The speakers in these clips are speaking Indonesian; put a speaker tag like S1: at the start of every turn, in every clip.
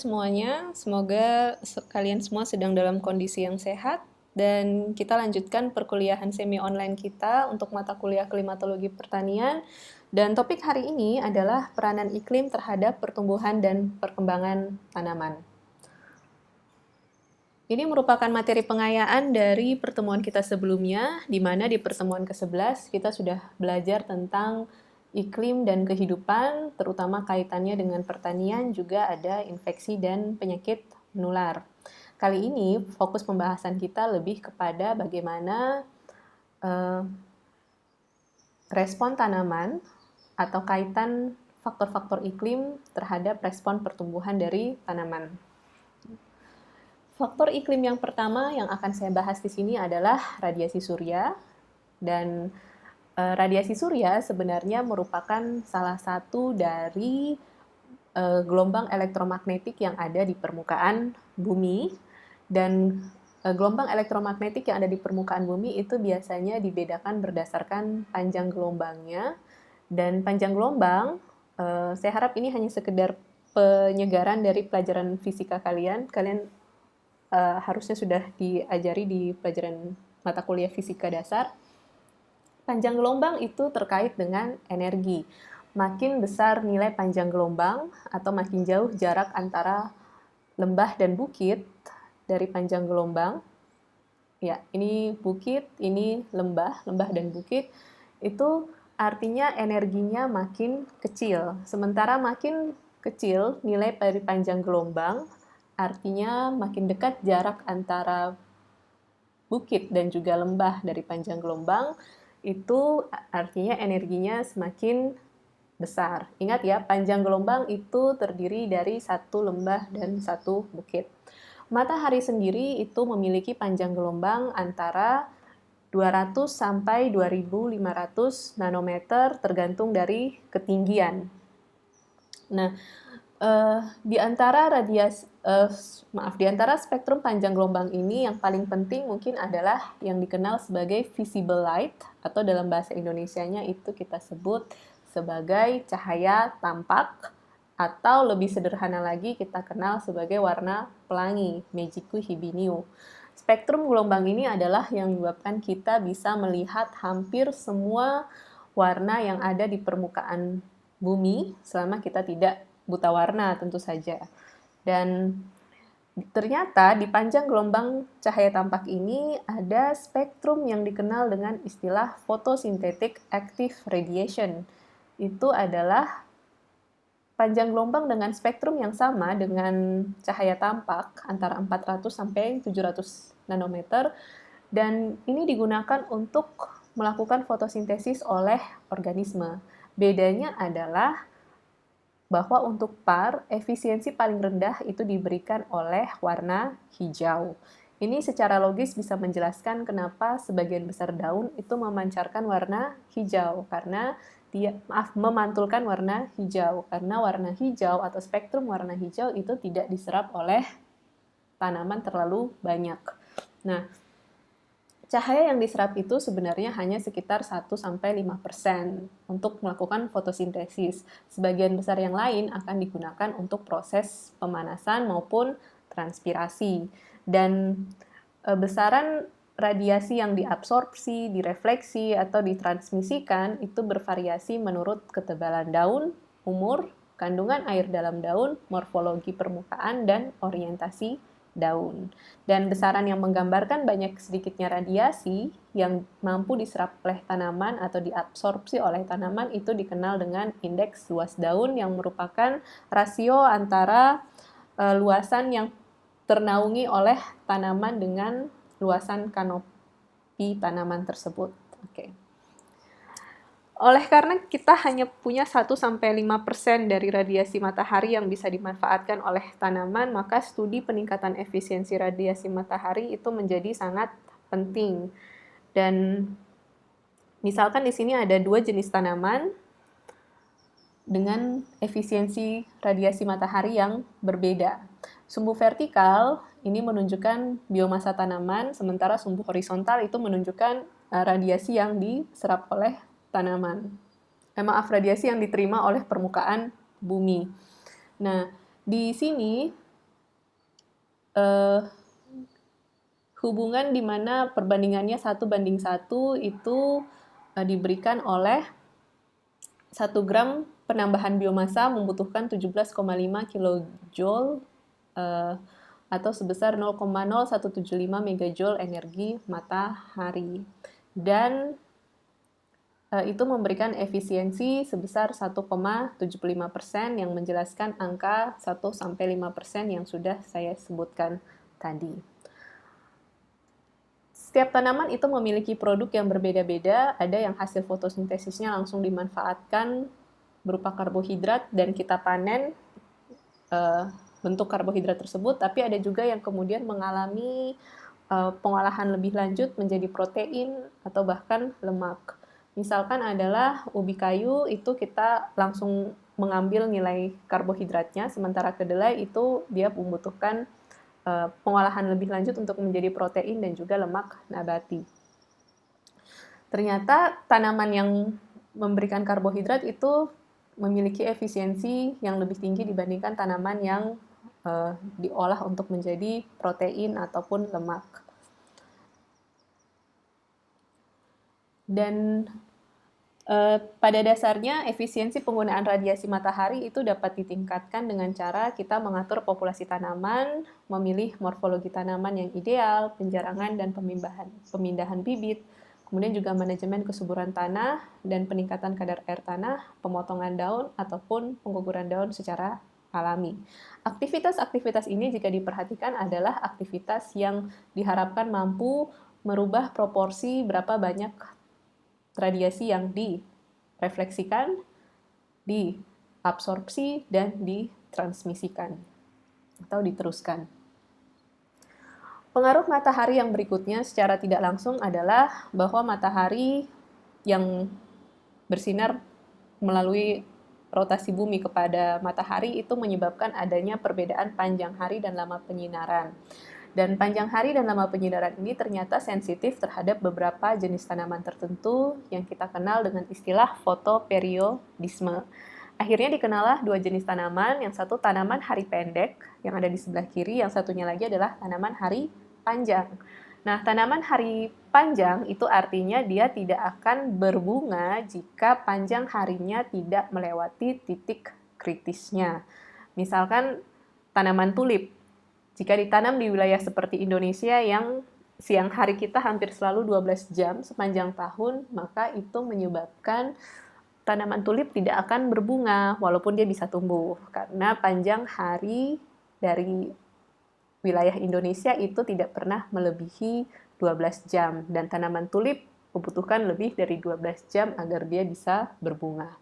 S1: Semuanya, semoga kalian semua sedang dalam kondisi yang sehat dan kita lanjutkan perkuliahan semi online kita untuk mata kuliah klimatologi pertanian dan topik hari ini adalah peranan iklim terhadap pertumbuhan dan perkembangan tanaman. Ini merupakan materi pengayaan dari pertemuan kita sebelumnya, di mana di pertemuan ke-11 kita sudah belajar tentang iklim dan kehidupan, terutama kaitannya dengan pertanian, juga ada infeksi dan penyakit menular. Kali ini fokus pembahasan kita lebih kepada bagaimana respon tanaman atau kaitan faktor-faktor iklim terhadap respon pertumbuhan dari tanaman. Faktor iklim yang pertama yang akan saya bahas di sini adalah radiasi surya. Dan radiasi surya sebenarnya merupakan salah satu dari gelombang elektromagnetik yang ada di permukaan bumi. Dan gelombang elektromagnetik yang ada di permukaan bumi itu biasanya dibedakan berdasarkan panjang gelombangnya. Dan panjang gelombang, saya harap ini hanya sekedar penyegaran dari pelajaran fisika kalian. Kalian harusnya sudah diajari di pelajaran mata kuliah fisika dasar. Panjang gelombang itu terkait dengan energi. Makin besar nilai panjang gelombang atau makin jauh jarak antara lembah dan bukit dari panjang gelombang. Ya, ini bukit, ini lembah dan bukit. Itu artinya energinya makin kecil. Sementara makin kecil nilai dari panjang gelombang, artinya makin dekat jarak antara bukit dan juga lembah dari panjang gelombang, itu artinya energinya semakin besar. Ingat ya, panjang gelombang itu terdiri dari satu lembah dan satu bukit. Matahari sendiri itu memiliki panjang gelombang antara 200 sampai 2500 nanometer tergantung dari ketinggian. Nah, di antara spektrum panjang gelombang ini yang paling penting mungkin adalah yang dikenal sebagai visible light atau dalam bahasa Indonesianya itu kita sebut sebagai cahaya tampak atau lebih sederhana lagi kita kenal sebagai warna pelangi, Meiji-ku Hibiniu. Spektrum gelombang ini adalah yang menyebabkan kita bisa melihat hampir semua warna yang ada di permukaan bumi selama kita tidak buta warna tentu saja. Dan ternyata di panjang gelombang cahaya tampak ini ada spektrum yang dikenal dengan istilah photosynthetic active radiation. Itu adalah panjang gelombang dengan spektrum yang sama dengan cahaya tampak antara 400 sampai 700 nanometer dan ini digunakan untuk melakukan fotosintesis oleh organisme. Bedanya adalah bahwa untuk PAR, efisiensi paling rendah itu diberikan oleh warna hijau. Ini secara logis bisa menjelaskan kenapa sebagian besar daun itu memancarkan warna hijau, karena memantulkan warna hijau, karena warna hijau atau spektrum warna hijau itu tidak diserap oleh tanaman terlalu banyak. Nah, cahaya yang diserap itu sebenarnya hanya sekitar 1-5% untuk melakukan fotosintesis. Sebagian besar yang lain akan digunakan untuk proses pemanasan maupun transpirasi. Dan besaran radiasi yang diabsorpsi, direfleksi, atau ditransmisikan itu bervariasi menurut ketebalan daun, umur, kandungan air dalam daun, morfologi permukaan, dan orientasi daun. Dan besaran yang menggambarkan banyak sedikitnya radiasi yang mampu diserap oleh tanaman atau diabsorpsi oleh tanaman itu dikenal dengan indeks luas daun yang merupakan rasio antara luasan yang ternaungi oleh tanaman dengan luasan kanopi tanaman tersebut. Oke. Oleh karena kita hanya punya 1-5% dari radiasi matahari yang bisa dimanfaatkan oleh tanaman, maka studi peningkatan efisiensi radiasi matahari itu menjadi sangat penting. Dan misalkan di sini ada 2 jenis tanaman dengan efisiensi radiasi matahari yang berbeda. Sumbu vertikal ini menunjukkan biomasa tanaman, sementara sumbu horizontal itu menunjukkan radiasi yang diserap oleh tanaman. Radiasi yang diterima oleh permukaan bumi. Nah, di sini eh, hubungan di mana perbandingannya 1:1 itu diberikan oleh 1 gram penambahan biomasa membutuhkan 17,5 kilojoule atau sebesar 0,0175 megajoule energi matahari. Dan itu memberikan efisiensi sebesar 1,75% yang menjelaskan angka 1-5% yang sudah saya sebutkan tadi. Setiap tanaman itu memiliki produk yang berbeda-beda, ada yang hasil fotosintesisnya langsung dimanfaatkan berupa karbohidrat dan kita panen bentuk karbohidrat tersebut, tapi ada juga yang kemudian mengalami pengolahan lebih lanjut menjadi protein atau bahkan lemak. Misalkan adalah ubi kayu, itu kita langsung mengambil nilai karbohidratnya, sementara kedelai itu dia membutuhkan pengolahan lebih lanjut untuk menjadi protein dan juga lemak nabati. Ternyata tanaman yang memberikan karbohidrat itu memiliki efisiensi yang lebih tinggi dibandingkan tanaman yang diolah untuk menjadi protein ataupun lemak. Dan pada dasarnya efisiensi penggunaan radiasi matahari itu dapat ditingkatkan dengan cara kita mengatur populasi tanaman, memilih morfologi tanaman yang ideal, penjarangan dan pemindahan bibit, kemudian juga manajemen kesuburan tanah dan peningkatan kadar air tanah, pemotongan daun ataupun pengguguran daun secara alami. Aktivitas-aktivitas ini jika diperhatikan adalah aktivitas yang diharapkan mampu merubah proporsi berapa banyak radiasi yang direfleksikan, diabsorpsi, dan ditransmisikan atau diteruskan. Pengaruh matahari yang berikutnya secara tidak langsung adalah bahwa matahari yang bersinar melalui rotasi bumi kepada matahari itu menyebabkan adanya perbedaan panjang hari dan lama penyinaran. Dan panjang hari dan lama penyinaran ini ternyata sensitif terhadap beberapa jenis tanaman tertentu yang kita kenal dengan istilah fotoperiodisme. Akhirnya dikenallah 2 jenis tanaman, yang satu tanaman hari pendek yang ada di sebelah kiri, yang satunya lagi adalah tanaman hari panjang. Nah, tanaman hari panjang itu artinya dia tidak akan berbunga jika panjang harinya tidak melewati titik kritisnya. Misalkan tanaman tulip. Jika ditanam di wilayah seperti Indonesia yang siang hari kita hampir selalu 12 jam sepanjang tahun, maka itu menyebabkan tanaman tulip tidak akan berbunga walaupun dia bisa tumbuh. Karena panjang hari dari wilayah Indonesia itu tidak pernah melebihi 12 jam. Dan tanaman tulip membutuhkan lebih dari 12 jam agar dia bisa berbunga.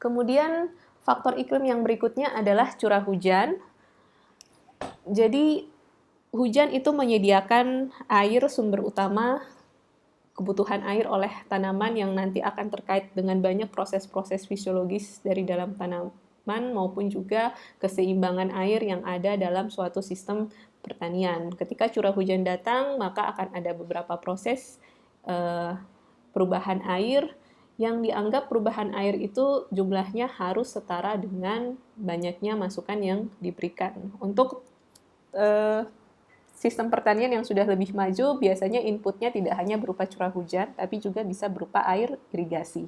S1: Kemudian faktor iklim yang berikutnya adalah curah hujan. Jadi hujan itu menyediakan air sumber utama kebutuhan air oleh tanaman yang nanti akan terkait dengan banyak proses-proses fisiologis dari dalam tanaman maupun juga keseimbangan air yang ada dalam suatu sistem pertanian. Ketika curah hujan datang, maka akan ada beberapa proses perubahan air yang dianggap perubahan air itu jumlahnya harus setara dengan banyaknya masukan yang diberikan. Untuk sistem pertanian yang sudah lebih maju, biasanya inputnya tidak hanya berupa curah hujan, tapi juga bisa berupa air irigasi.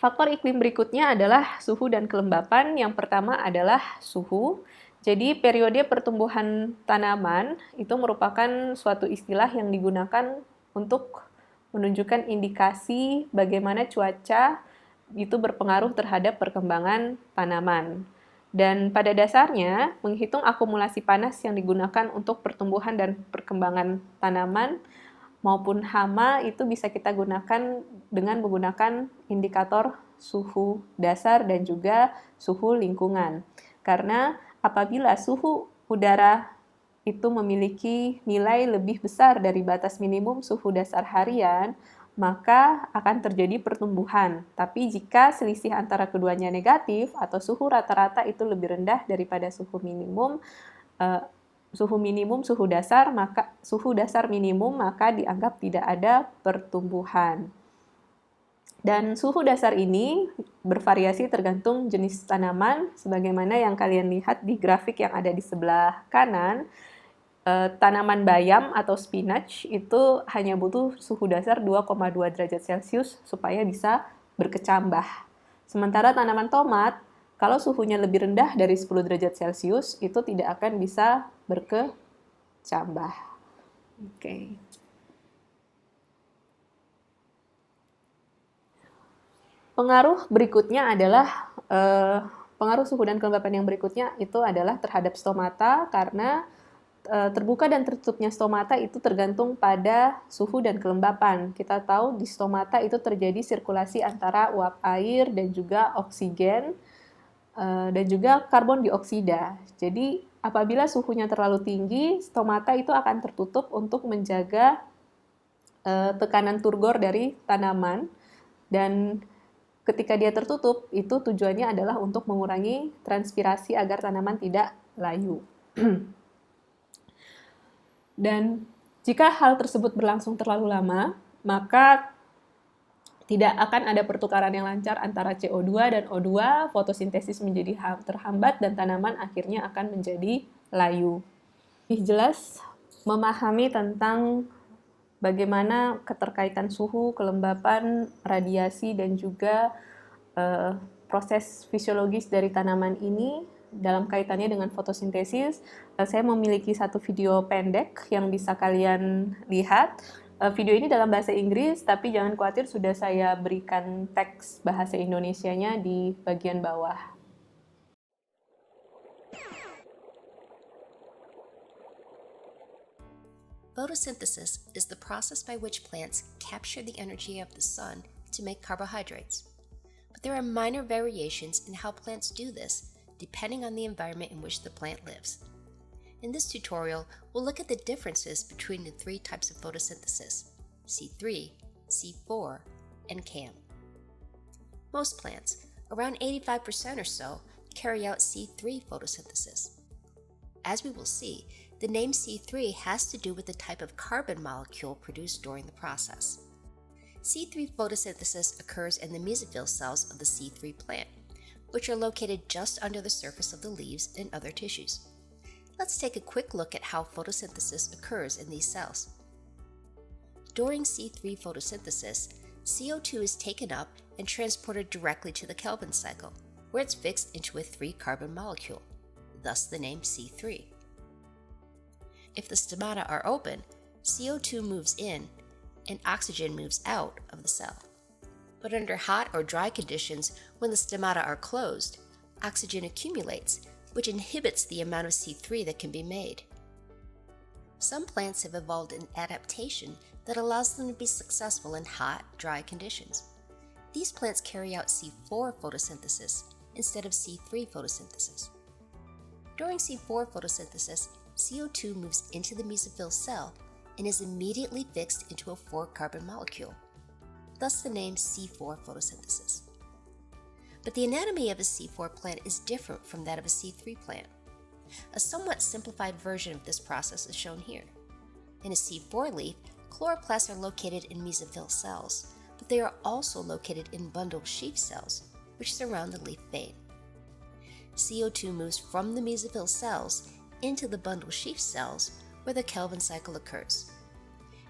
S1: Faktor iklim berikutnya adalah suhu dan kelembapan. Yang pertama adalah suhu. Jadi periode pertumbuhan tanaman itu merupakan suatu istilah yang digunakan untuk menunjukkan indikasi bagaimana cuaca itu berpengaruh terhadap perkembangan tanaman. Dan pada dasarnya, menghitung akumulasi panas yang digunakan untuk pertumbuhan dan perkembangan tanaman maupun hama itu bisa kita gunakan dengan menggunakan indikator suhu dasar dan juga suhu lingkungan. Karena apabila suhu udara itu memiliki nilai lebih besar dari batas minimum suhu dasar harian, maka akan terjadi pertumbuhan. Tapi jika selisih antara keduanya negatif atau suhu rata-rata itu lebih rendah daripada suhu minimum, suhu dasar, maka suhu dasar minimum maka dianggap tidak ada pertumbuhan. Dan suhu dasar ini bervariasi tergantung jenis tanaman, sebagaimana yang kalian lihat di grafik yang ada di sebelah kanan. Tanaman bayam atau spinach itu hanya butuh suhu dasar 2,2 derajat Celcius supaya bisa berkecambah. Sementara tanaman tomat, kalau suhunya lebih rendah dari 10 derajat Celcius, itu tidak akan bisa berkecambah. Oke. Pengaruh berikutnya adalah pengaruh suhu dan kelembapan yang berikutnya itu adalah terhadap stomata, karena terbuka dan tertutupnya stomata itu tergantung pada suhu dan kelembapan. Kita tahu di stomata itu terjadi sirkulasi antara uap air dan juga oksigen dan juga karbon dioksida. Jadi apabila suhunya terlalu tinggi, stomata itu akan tertutup untuk menjaga tekanan turgor dari tanaman, dan ketika dia tertutup, itu tujuannya adalah untuk mengurangi transpirasi agar tanaman tidak layu. Dan jika hal tersebut berlangsung terlalu lama, maka tidak akan ada pertukaran yang lancar antara CO2 dan O2, fotosintesis menjadi terhambat, dan tanaman akhirnya akan menjadi layu. Lebih jelas memahami tentang bagaimana keterkaitan suhu, kelembapan, radiasi, dan juga proses fisiologis dari tanaman ini dalam kaitannya dengan fotosintesis. Saya memiliki satu video pendek yang bisa kalian lihat. Video ini dalam bahasa Inggris, tapi jangan khawatir, sudah saya berikan teks bahasa Indonesianya di bagian bawah.
S2: Photosynthesis is the process by which plants capture the energy of the sun to make carbohydrates. But there are minor variations in how plants do this, depending on the environment in which the plant lives. In this tutorial, we'll look at the differences between the three types of photosynthesis: C3, C4, and CAM. Most plants, around 85% or so, carry out C3 photosynthesis. As we will see, the name C3 has to do with the type of carbon molecule produced during the process. C3 photosynthesis occurs in the mesophyll cells of the C3 plant, which are located just under the surface of the leaves and other tissues. Let's take a quick look at how photosynthesis occurs in these cells. During C3 photosynthesis, CO2 is taken up and transported directly to the Kelvin cycle, where it's fixed into a 3-carbon molecule, thus the name C3. If the stomata are open, CO2 moves in and oxygen moves out of the cell. But under hot or dry conditions, when the stomata are closed, oxygen accumulates, which inhibits the amount of C3 that can be made. Some plants have evolved an adaptation that allows them to be successful in hot, dry conditions. These plants carry out C4 photosynthesis instead of C3 photosynthesis. During C4 photosynthesis, CO2 moves into the mesophyll cell and is immediately fixed into a 4-carbon molecule, thus the name C4 photosynthesis. But the anatomy of a C4 plant is different from that of a C3 plant. A somewhat simplified version of this process is shown here. In a C4 leaf, chloroplasts are located in mesophyll cells, but they are also located in bundle sheath cells, which surround the leaf vein. CO2 moves from the mesophyll cells into the bundle sheath cells where the Kelvin cycle occurs.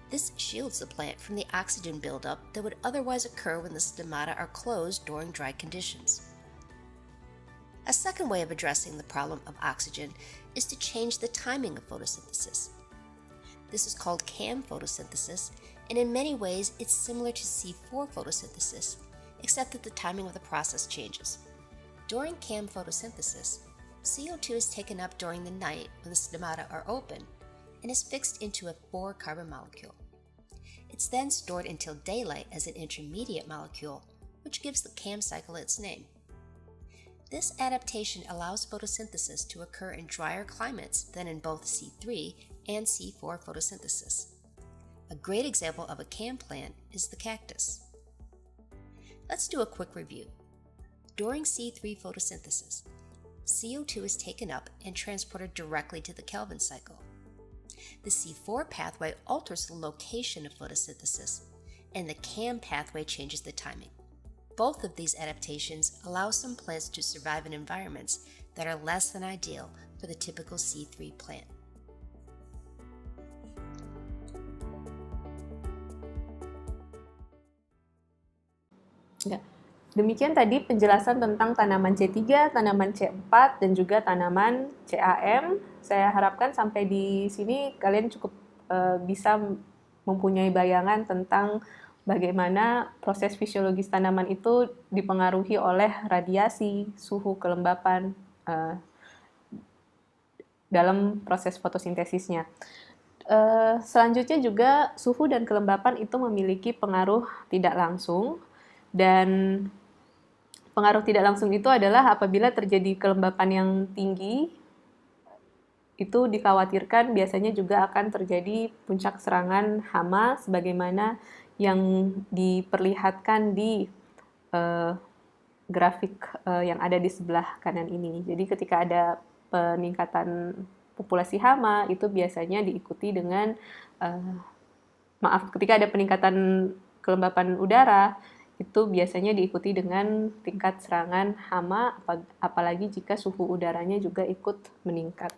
S2: This shields the plant from the oxygen buildup that would otherwise occur when the stomata are closed during dry conditions. A second way of addressing the problem of oxygen is to change the timing of photosynthesis. This is called CAM photosynthesis, and in many ways it's similar to C4 photosynthesis, except that the timing of the process changes. During CAM photosynthesis, CO2 is taken up during the night when the stomata are open and is fixed into a 4-carbon molecule. It's then stored until daylight as an intermediate molecule, which gives the CAM cycle its name. This adaptation allows photosynthesis to occur in drier climates than in both C3 and C4 photosynthesis. A great example of a CAM plant is the cactus. Let's do a quick review. During C3 photosynthesis, CO2 is taken up and transported directly to the Kelvin cycle. The C4 pathway alters the location of photosynthesis, and the CAM pathway changes the timing. Both of these adaptations allow some plants to survive in environments that are less than ideal for the typical C3 plant.
S1: Ya. Demikian tadi penjelasan tentang tanaman C3, tanaman C4, dan juga tanaman CAM. Saya harapkan sampai di sini kalian cukup bisa mempunyai bayangan tentang bagaimana proses fisiologis tanaman itu dipengaruhi oleh radiasi, suhu, kelembapan dalam proses fotosintesisnya. Selanjutnya juga suhu dan kelembapan itu memiliki pengaruh tidak langsung, dan pengaruh tidak langsung itu adalah apabila terjadi kelembapan yang tinggi, itu dikhawatirkan biasanya juga akan terjadi puncak serangan hama sebagaimana yang diperlihatkan di grafik yang ada di sebelah kanan ini. Jadi ketika ada peningkatan populasi hama, itu biasanya diikuti dengan ketika ada peningkatan kelembapan udara, itu biasanya diikuti dengan tingkat serangan hama, apalagi jika suhu udaranya juga ikut meningkat.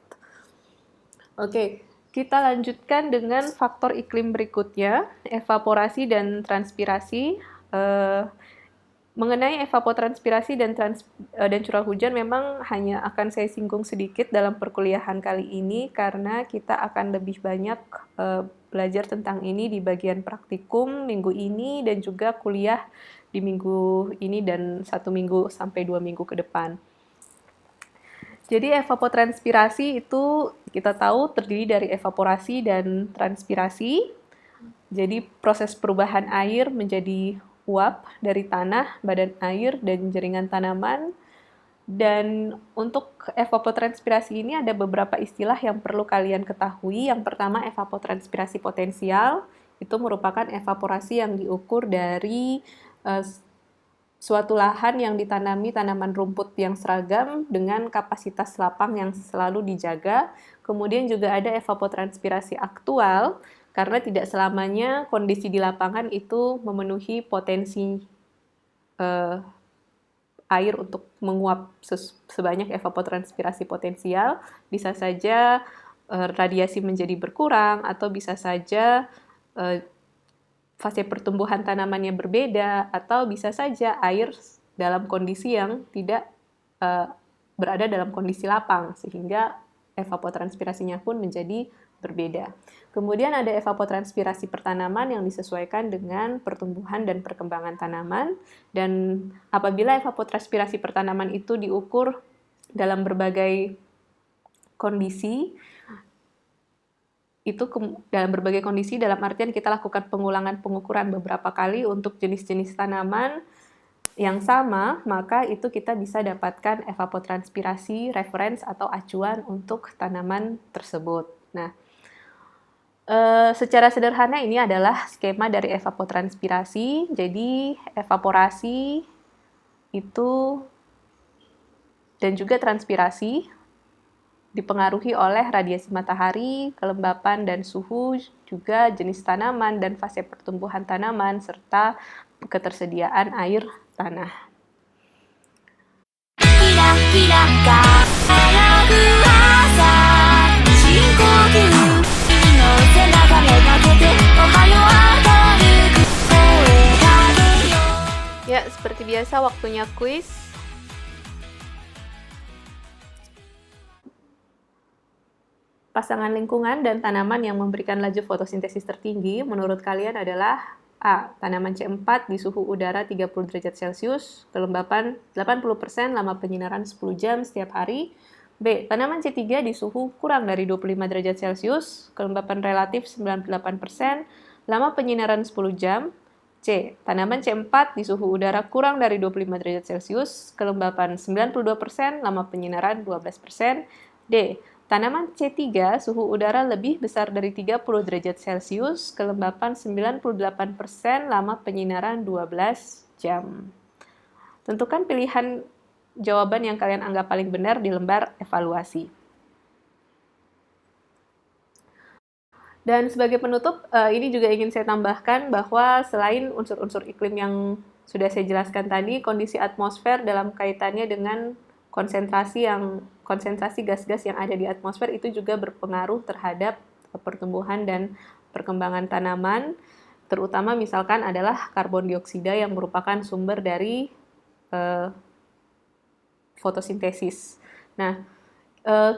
S1: Oke, kita lanjutkan dengan faktor iklim berikutnya, evaporasi dan transpirasi. Mengenai evapotranspirasi dan curah hujan memang hanya akan saya singgung sedikit dalam perkuliahan kali ini karena kita akan lebih banyak belajar tentang ini di bagian praktikum minggu ini dan juga kuliah di minggu ini dan 1 minggu sampai 2 minggu ke depan. Jadi evapotranspirasi itu kita tahu terdiri dari evaporasi dan transpirasi. Jadi proses perubahan air menjadi uap dari tanah, badan air, dan jaringan tanaman. Dan untuk evapotranspirasi ini ada beberapa istilah yang perlu kalian ketahui. Yang pertama, evapotranspirasi potensial. Itu merupakan evaporasi yang diukur dari suatu lahan yang ditanami tanaman rumput yang seragam dengan kapasitas lapang yang selalu dijaga. Kemudian juga ada evapotranspirasi aktual, karena tidak selamanya kondisi di lapangan itu memenuhi potensi air untuk menguap sebanyak evapotranspirasi potensial. Bisa saja radiasi menjadi berkurang, atau bisa saja fase pertumbuhan tanamannya berbeda, atau bisa saja air dalam kondisi yang tidak berada dalam kondisi lapang, sehingga evapotranspirasinya pun menjadi berbeda. Kemudian ada evapotranspirasi pertanaman yang disesuaikan dengan pertumbuhan dan perkembangan tanaman, dan apabila evapotranspirasi pertanaman itu diukur dalam berbagai kondisi, dalam artian kita lakukan pengulangan pengukuran beberapa kali untuk jenis-jenis tanaman yang sama, maka itu kita bisa dapatkan evapotranspirasi reference atau acuan untuk tanaman tersebut. Nah, secara sederhana ini adalah skema dari evapotranspirasi. Jadi evaporasi itu dan juga transpirasi dipengaruhi oleh radiasi matahari, kelembapan dan suhu, juga jenis tanaman dan fase pertumbuhan tanaman, serta ketersediaan air tanah. Ya, seperti biasa waktunya kuis. Pasangan lingkungan dan tanaman yang memberikan laju fotosintesis tertinggi menurut kalian adalah A. Tanaman C4 di suhu udara 30 derajat Celcius, kelembapan 80%, lama penyinaran 10 jam setiap hari. B. Tanaman C3 di suhu kurang dari 25 derajat Celcius, kelembapan relatif 98%, lama penyinaran 10 jam. C. Tanaman C4 di suhu udara kurang dari 25 derajat Celcius, kelembapan 92%, lama penyinaran 12%. D. Tanaman C3 suhu udara lebih besar dari 30 derajat Celcius, kelembapan 98%, lama penyinaran 12 jam. Tentukan pilihan jawaban yang kalian anggap paling benar di lembar evaluasi. Dan sebagai penutup, ini juga ingin saya tambahkan bahwa selain unsur-unsur iklim yang sudah saya jelaskan tadi, kondisi atmosfer dalam kaitannya dengan konsentrasi gas-gas yang ada di atmosfer itu juga berpengaruh terhadap pertumbuhan dan perkembangan tanaman, terutama misalkan adalah karbon dioksida yang merupakan sumber dari fotosintesis. Nah,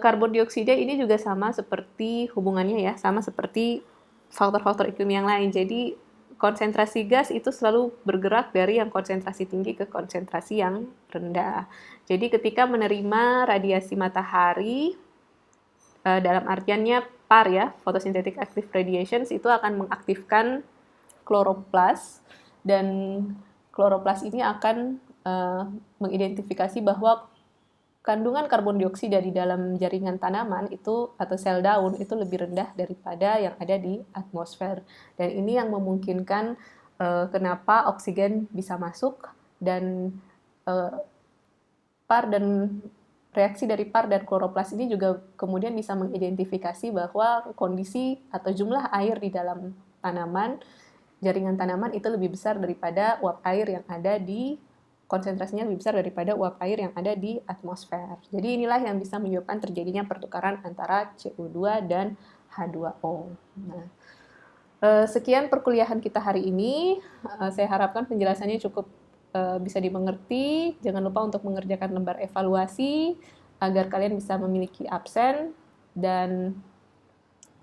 S1: karbon dioksida ini juga sama seperti hubungannya ya, sama seperti faktor-faktor iklim yang lain. Jadi konsentrasi gas itu selalu bergerak dari yang konsentrasi tinggi ke konsentrasi yang rendah. Jadi ketika menerima radiasi matahari, dalam artiannya PAR ya, photosynthetic active radiations, itu akan mengaktifkan kloroplas, dan kloroplas ini akan mengidentifikasi bahwa kandungan karbon dioksida di dalam jaringan tanaman itu atau sel daun itu lebih rendah daripada yang ada di atmosfer. Dan ini yang memungkinkan kenapa oksigen bisa masuk, dan PAR dan reaksi dari PAR dan kloroplas ini juga kemudian bisa mengidentifikasi bahwa kondisi atau jumlah air di dalam tanaman, jaringan tanaman itu lebih besar daripada uap air yang ada di konsentrasinya lebih besar daripada uap air yang ada di atmosfer. Jadi inilah yang bisa menyebabkan terjadinya pertukaran antara CO2 dan H2O. Nah, sekian perkuliahan kita hari ini. Saya harapkan penjelasannya cukup bisa dimengerti. Jangan lupa untuk mengerjakan lembar evaluasi agar kalian bisa memiliki absen, dan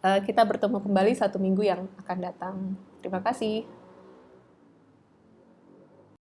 S1: kita bertemu kembali 1 minggu yang akan datang. Terima kasih.